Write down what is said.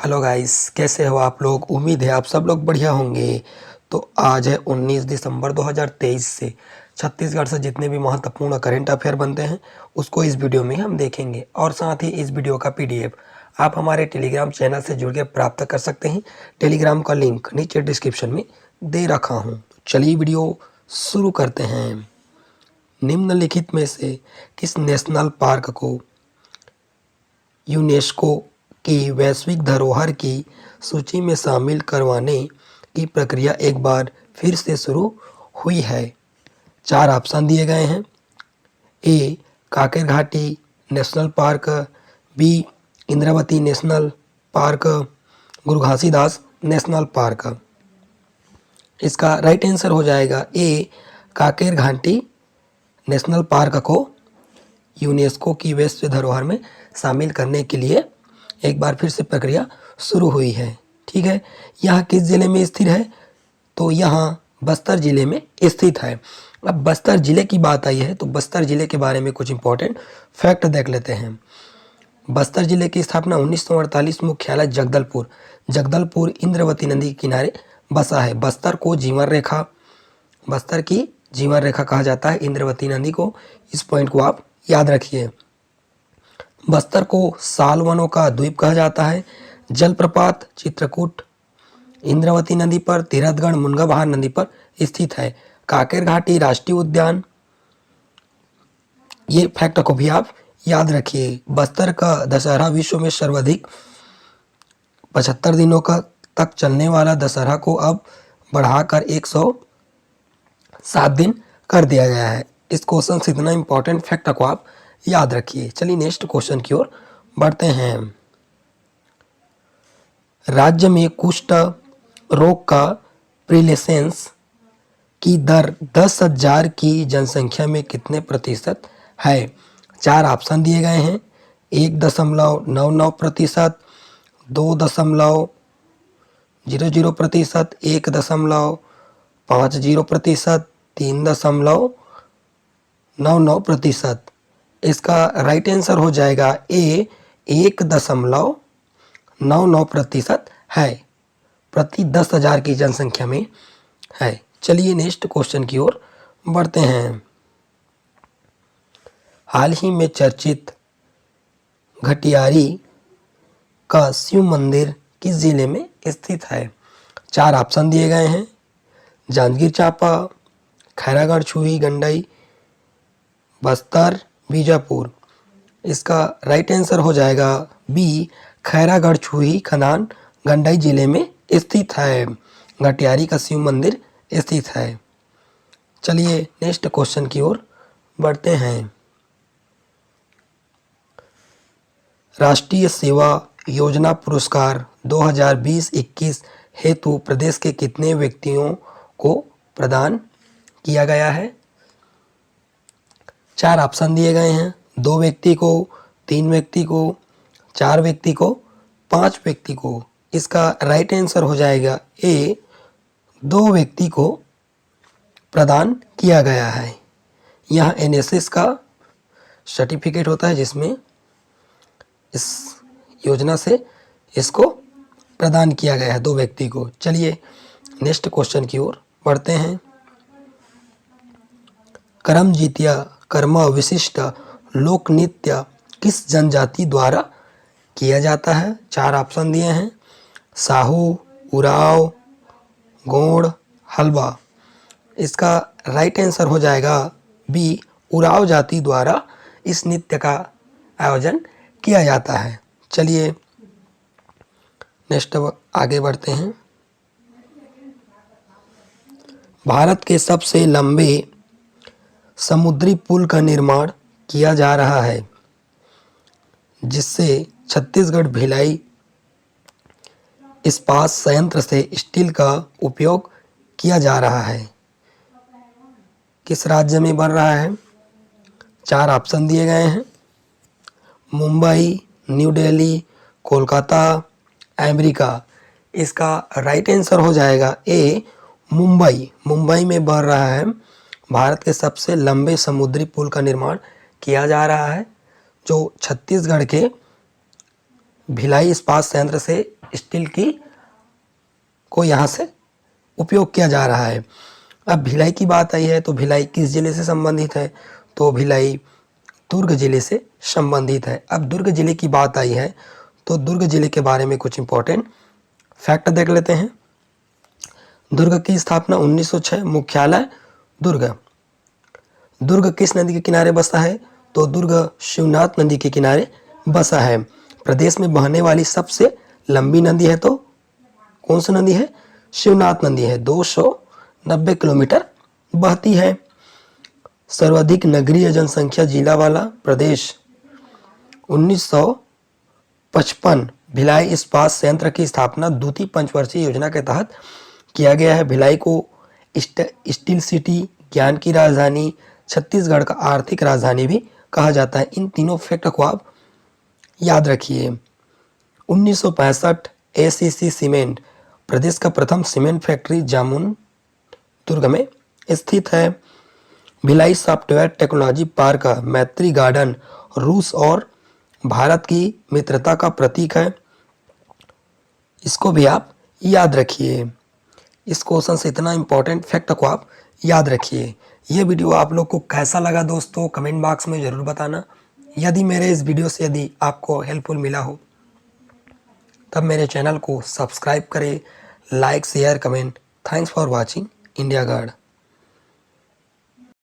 Hello guys, कैसे हो आप लोग। उम्मीद है आप सब लोग बढ़िया होंगे। तो आज है 19 दिसंबर 2023 से छत्तीसगढ़ से जितने भी महत्वपूर्ण करंट अफेयर बनते हैं उसको इस वीडियो में हम देखेंगे। और साथ ही इस वीडियो का पीडीएफ आप हमारे टेलीग्राम चैनल से जुड़ के प्राप्त कर सकते हैं। टेलीग्राम का लिंक नीचे डिस्क्रिप्शन में दे रखा हूँ। चलिए वीडियो शुरू करते हैं। निम्नलिखित में से किस नेशनल पार्क को यूनेस्को की वैश्विक धरोहर की सूची में शामिल करवाने की प्रक्रिया एक बार फिर से शुरू हुई है? 4 ऑप्शन दिए गए हैं। A. Kanker Ghati national park, B. Indravati national park, Guru Ghasidas national park. इसका राइट आंसर हो जाएगा ए. कांकेर घाटी नेशनल पार्क को यूनेस्को की विश्व धरोहर में शामिल करने के लिए एक बार फिर से प्रक्रिया शुरू हुई है। ठीक है, यह किस ज़िले में स्थित है? तो यहाँ बस्तर ज़िले में स्थित है। अब बस्तर ज़िले की बात आई है तो बस्तर ज़िले के बारे में कुछ इंपॉर्टेंट फैक्ट देख लेते हैं। बस्तर ज़िले की स्थापना 1948, मुख्यालय जगदलपुर। जगदलपुर इंद्रावती नदी के किनारे बसा है। बस्तर की जीवन रेखा कहा जाता है इंद्रावती नदी को। इस पॉइंट को आप याद रखिए। बस्तर को सालवनों का द्वीप कहा जाता है। जलप्रपात चित्रकूट इंद्रावती नदी पर, तीरथगढ़ मुनगा नदी पर स्थित है। कांकेर घाटी राष्ट्रीय उद्यान, ये फैक्ट को भी आप याद रखिए। बस्तर का दशहरा विश्व में सर्वाधिक 75 दिनों का तक चलने वाला दशहरा को अब बढ़ाकर 107 दिन कर दिया गया है। इस क्वेश्चन से इतना इंपॉर्टेंट फैक्ट को आप याद रखिए। चलिए नेक्स्ट क्वेश्चन की ओर बढ़ते हैं। राज्य में कुष्ठ रोग का प्रिलेसेंस की दर 10,000 की जनसंख्या में कितने प्रतिशत है? 4 ऑप्शन दिए गए हैं। 1.99%, 2.00%, 1.50%, 3.99%। इसका राइट आंसर हो जाएगा ए. 1.99% है, प्रति 10,000 की जनसंख्या में है। चलिए नेक्स्ट क्वेश्चन की ओर बढ़ते हैं। हाल ही में चर्चित घटियारी का शिव मंदिर किस जिले में स्थित है? 4 ऑप्शन दिए गए हैं। जांजगीर चांपा, खैरागढ़ छुही गंडई, बस्तर, बीजापुर। इसका राइट आंसर हो जाएगा बी. खैरागढ़ छुही खदान गंडई जिले में स्थित है। घटियारी का शिव मंदिर स्थित है। चलिए नेक्स्ट क्वेश्चन की ओर बढ़ते हैं। राष्ट्रीय सेवा योजना पुरस्कार 2020-21 हेतु प्रदेश के कितने व्यक्तियों को प्रदान किया गया है? 4 ऑप्शन दिए गए हैं। 2 व्यक्ति को, 3 व्यक्ति को, 4 व्यक्ति को, 5 व्यक्ति को। इसका राइट आंसर हो जाएगा ए. 2 व्यक्ति को प्रदान किया गया है। यह एनएसएस का सर्टिफिकेट होता है जिसमें इस योजना से इसको प्रदान किया गया है 2 व्यक्ति को। चलिए नेक्स्ट क्वेश्चन की ओर बढ़ते हैं। करम जितिया कर्म विशिष्ट लोक नृत्य किस जनजाति द्वारा किया जाता है? 4 ऑप्शन दिए हैं। साहू, उराव, गोंड, हलवा। इसका राइट आंसर हो जाएगा बी. उराव जाति द्वारा इस नृत्य का आयोजन किया जाता है। चलिए नेक्स्ट आगे बढ़ते हैं। भारत के सबसे लंबे समुद्री पुल का निर्माण किया जा रहा है जिससे छत्तीसगढ़ भिलाई इस्पात संयंत्र से स्टील का उपयोग किया जा रहा है। किस राज्य में बन रहा है? 4 ऑप्शन दिए गए हैं। Mumbai, new Delhi, Kolkata, America. इसका राइट आंसर हो जाएगा ए. मुंबई। मुंबई में बन रहा है। भारत के सबसे लंबे समुद्री पुल का निर्माण किया जा रहा है जो छत्तीसगढ़ के भिलाई इस्पात संयंत्र से स्टील की को यहाँ से उपयोग किया जा रहा है। अब भिलाई की बात आई है तो भिलाई किस जिले से संबंधित है, तो भिलाई दुर्ग जिले से संबंधित है। अब दुर्ग जिले की बात आई है तो दुर्ग जिले के बारे में कुछ इंपॉर्टेंट फैक्ट देख लेते हैं। दुर्ग की स्थापना 1906, मुख्यालय दुर्ग। दुर्ग किस नदी के किनारे बसा है, तो दुर्ग शिवनाथ नदी के किनारे बसा है। प्रदेश में बहने वाली सबसे लंबी नदी है तो कौन सी नदी है, शिवनाथ नदी है, 290 किलोमीटर बहती है। सर्वाधिक नगरीय जनसंख्या जिला वाला प्रदेश 1955 भिलाई इस्पात संयंत्र की स्थापना द्वितीय पंचवर्षीय योजना के तहत किया गया है। भिलाई को स्टील सिटी, ज्ञान की राजधानी, छत्तीसगढ़ का आर्थिक राजधानी भी कहा जाता है। इन तीनों फैक्ट को आप याद रखिए। 1965 एसीसी सीमेंट, प्रदेश का प्रथम सीमेंट फैक्ट्री जामुन दुर्ग में स्थित है। भिलाई सॉफ्टवेयर टेक्नोलॉजी पार्क, मैत्री गार्डन रूस और भारत की मित्रता का प्रतीक है। इसको भी आप याद रखिए। इस क्वेश्चन से इतना इंपॉर्टेंट फैक्ट को आप याद रखिए। ये वीडियो आप लोग को कैसा लगा दोस्तों, कमेंट बॉक्स में ज़रूर बताना। यदि मेरे इस वीडियो से यदि आपको हेल्पफुल मिला हो तब मेरे चैनल को सब्सक्राइब करें, like share comment. Thanks for watching India guard.